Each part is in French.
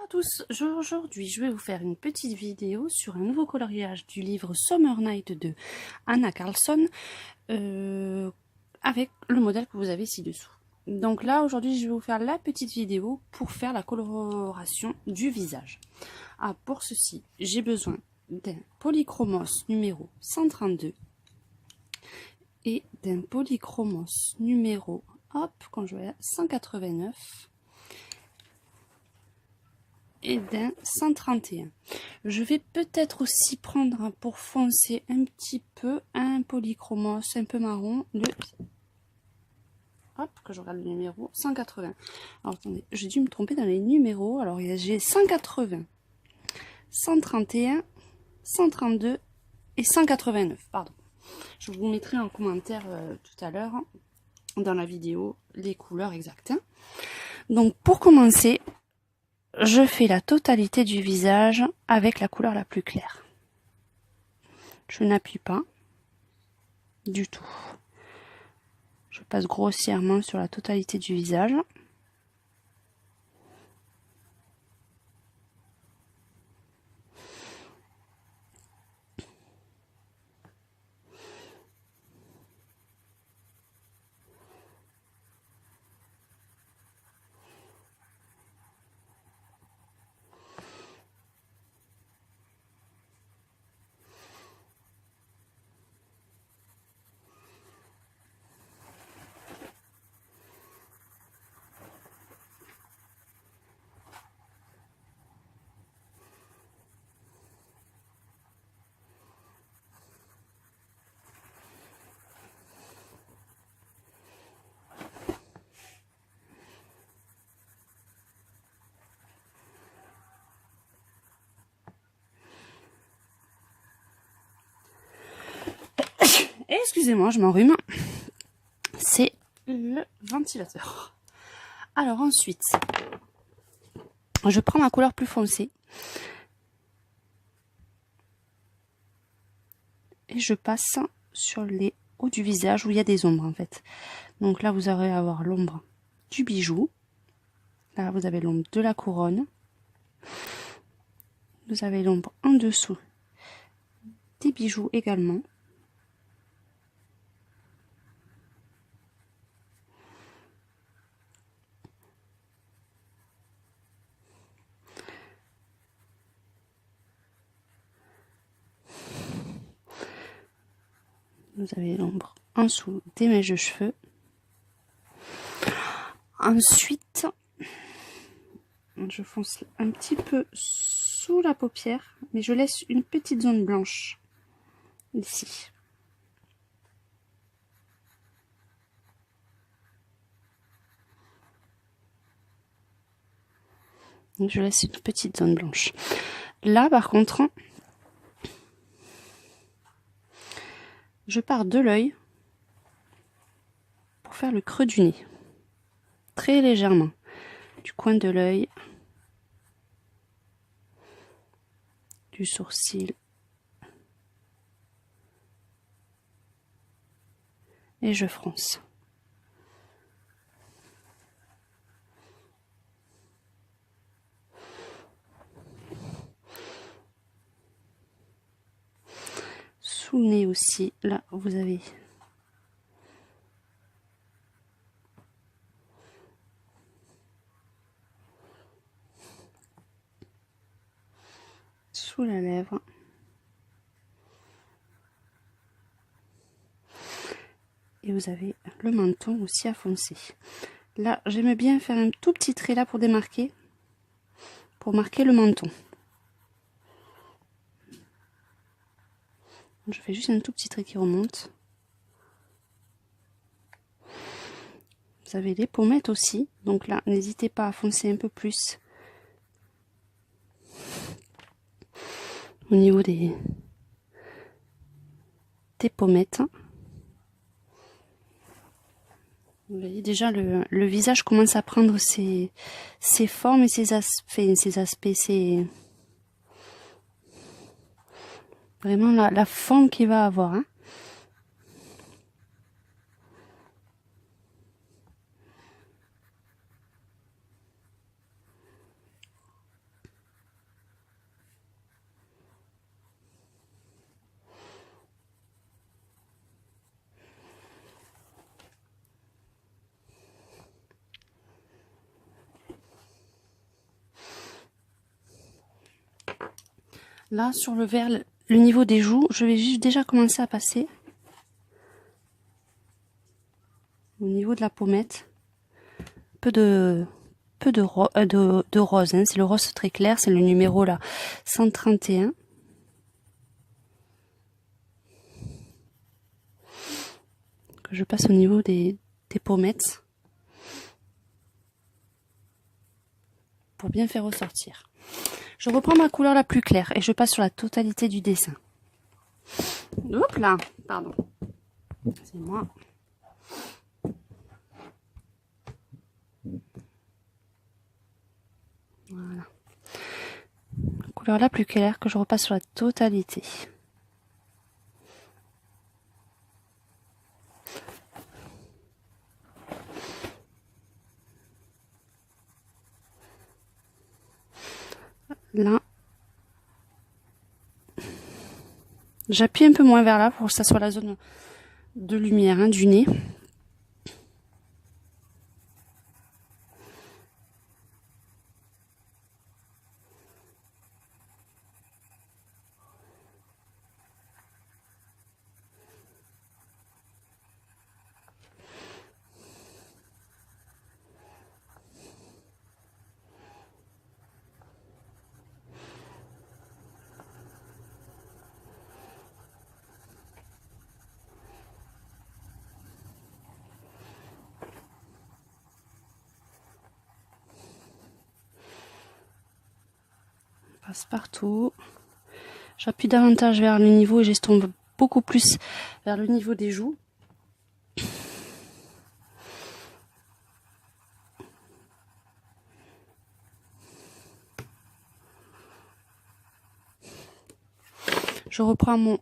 à tous, aujourd'hui je vais vous faire une petite vidéo sur un nouveau coloriage du livre Summer Night de Anna Carlson avec le modèle que vous avez ci-dessous. Donc là aujourd'hui je vais vous faire la petite vidéo pour faire la coloration du visage. Pour ceci j'ai besoin d'un polychromos numéro 132 et d'un polychromos numéro 189 et d'un 131. Je vais peut-être aussi prendre pour foncer un petit peu un polychromos un peu marron, que je regarde le numéro 180. Alors attendez, j'ai dû me tromper dans les numéros. Alors j'ai 180, 131, 132 et 189, pardon. Je vous mettrai en commentaire tout à l'heure dans la vidéo les couleurs exactes. Donc pour commencer, je fais la totalité du visage avec la couleur la plus claire. Je n'appuie pas du tout. Je passe grossièrement sur la totalité du visage. Excusez-moi, je m'enrhume. C'est le ventilateur. Alors ensuite, je prends ma couleur plus foncée et je passe sur les hauts du visage où il y a des ombres en fait. Donc là, vous allez avoir l'ombre du bijou. Là, vous avez l'ombre de la couronne. Vous avez l'ombre en dessous des bijoux également. Vous avez l'ombre en dessous des mèches de cheveux. Ensuite, je fonce un petit peu sous la paupière, mais je laisse une petite zone blanche ici. Donc je laisse une petite zone blanche. Là, par contre, je pars de l'œil pour faire le creux du nez. Très légèrement. Du coin de l'œil, du sourcil. Et je fronce. Sous le nez aussi, là vous avez sous la lèvre. Et vous avez le menton aussi à foncer. Là, j'aime bien faire un tout petit trait là pour démarquer, pour marquer le menton. Je fais juste un tout petit trait qui remonte. Vous avez les pommettes aussi, donc là, n'hésitez pas à foncer un peu plus au niveau des pommettes. Vous voyez déjà le visage commence à prendre ses formes et ses aspects, c'est vraiment la forme qu'il va avoir. Hein. Là, sur le vert, le niveau des joues, je vais juste déjà commencer à passer au niveau de la pommette. Peu de rose, hein. C'est le rose très clair, c'est le numéro là 131. Que je passe au niveau des pommettes pour bien faire ressortir. Je reprends ma couleur la plus claire et je passe sur la totalité du dessin. Hop là, pardon. C'est moi. Voilà. La couleur la plus claire que je repasse sur la totalité. Là, j'appuie un peu moins vers là pour que ça soit la zone de lumière, hein, du nez. Passe partout. J'appuie davantage vers le niveau et j'estompe beaucoup plus vers le niveau des joues. Je reprends mon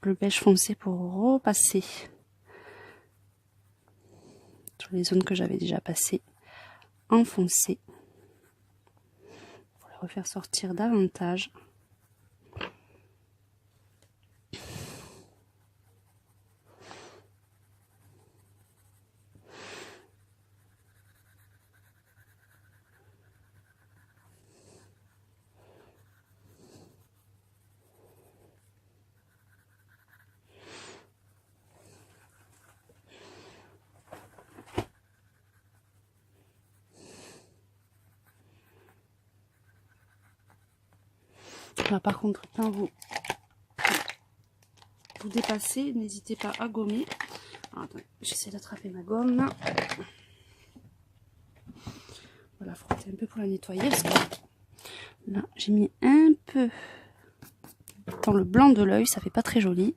bleu beige foncé pour repasser sur les zones que j'avais déjà passées en foncé. Pour les refaire sortir davantage. Là, par contre, quand vous dépassez, n'hésitez pas à gommer. Alors, attendez, j'essaie d'attraper ma gomme. Voilà, frotter un peu pour la nettoyer. Parce que là, j'ai mis un peu dans le blanc de l'œil, ça fait pas très joli.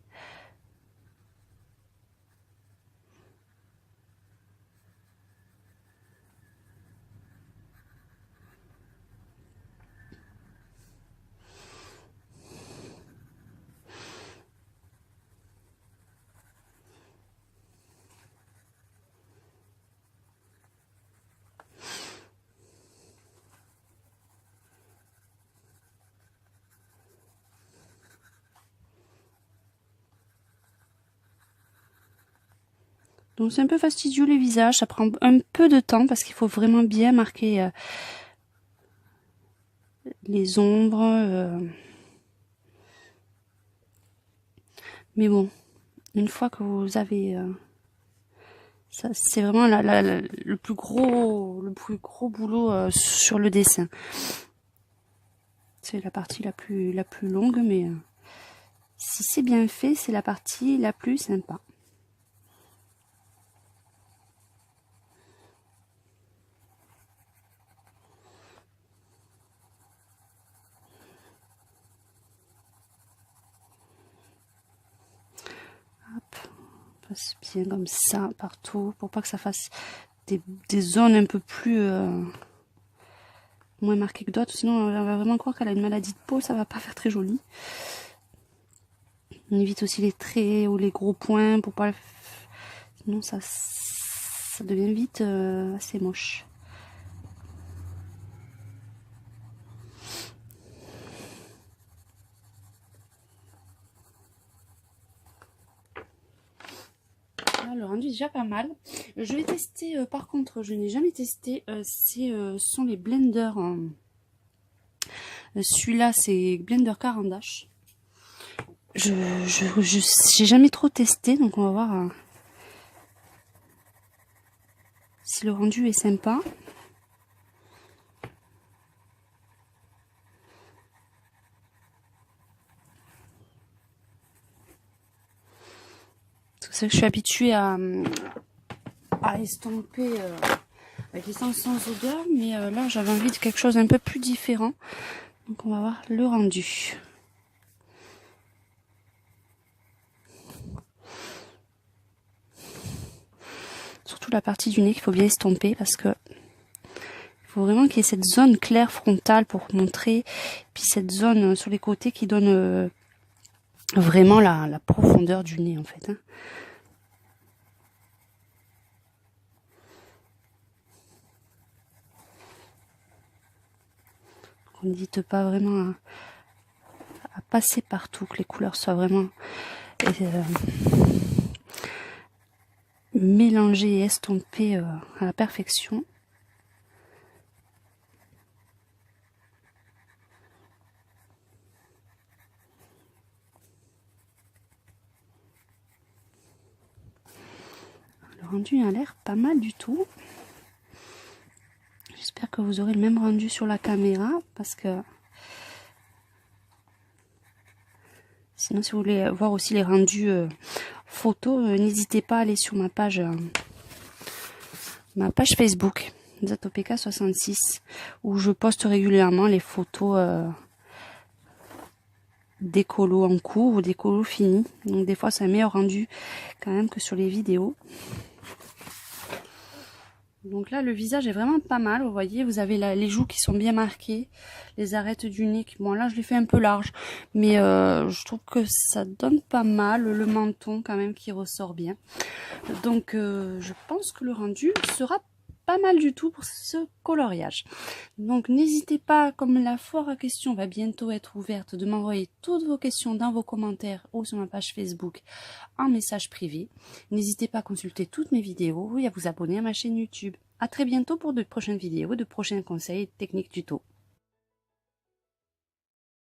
Donc c'est un peu fastidieux les visages, ça prend un peu de temps parce qu'il faut vraiment bien marquer les ombres. Mais bon, une fois que vous avez... ça, c'est vraiment le plus gros boulot sur le dessin. C'est la partie la plus longue, mais si c'est bien fait, c'est la partie la plus sympa. Hop, on passe bien comme ça partout pour pas que ça fasse des zones un peu plus moins marquées que d'autres. Sinon, on va vraiment croire qu'elle a une maladie de peau, ça va pas faire très joli. On évite aussi les traits ou les gros points pour pas... Sinon, ça devient vite assez moche. Le rendu est déjà pas mal. Je vais tester, par contre, je n'ai jamais testé, sont les blenders Celui-là, c'est Blender Caran-d'Ache. J'ai jamais trop testé, donc on va voir si le rendu est sympa. C'est vrai que je suis habituée à estomper avec l'essence sans odeur, mais là j'avais envie de quelque chose un peu plus différent. Donc on va voir le rendu. Surtout la partie du nez qu'il faut bien estomper parce que il faut vraiment qu'il y ait cette zone claire frontale pour montrer, puis cette zone sur les côtés qui donne vraiment la profondeur du nez en fait. Hein. On n'hésite pas vraiment à passer partout, que les couleurs soient vraiment mélangées et estompées à la perfection. Le rendu a l'air pas mal du tout. J'espère que vous aurez le même rendu sur la caméra parce que sinon si vous voulez voir aussi les rendus photos, n'hésitez pas à aller sur ma page Facebook ZOPK66 où je poste régulièrement les photos d'écolos en cours ou d'écolos finis. Donc des fois c'est un meilleur rendu quand même que sur les vidéos. Donc là, le visage est vraiment pas mal. Vous voyez, vous avez les joues qui sont bien marquées. Les arêtes du nez. Bon, là, je l'ai fait un peu large. Mais je trouve que ça donne pas mal. Le menton, quand même, qui ressort bien. Donc, je pense que le rendu sera pas mal du tout pour ce coloriage. Donc, n'hésitez pas, comme la foire à questions va bientôt être ouverte, de m'envoyer toutes vos questions dans vos commentaires ou sur ma page Facebook en message privé. N'hésitez pas à consulter toutes mes vidéos et à vous abonner à ma chaîne YouTube. À très bientôt pour de prochaines vidéos, de prochains conseils et techniques tutos.